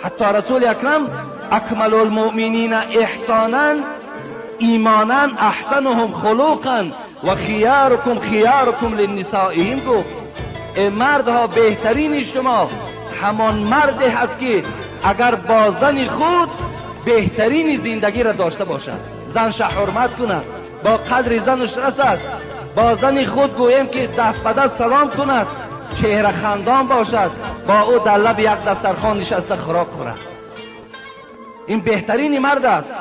حتی رسول اکرم اکمل المؤمنین احسانا ایمانا احسنهم خلقا و خیارکم خیارکم للنسائهم گفت ای مردها بهترین شما همان مردی هست که اگر با زن خود بهترین زندگی را داشته باشد، زنش حرمت کند، با قدر زنش رسد، با زن خود گویم که دست به دست سلام کند، چهره خندان باشد، با او در لب یک دسترخوان نشسته خوراک خورد. این بهترین مرد است.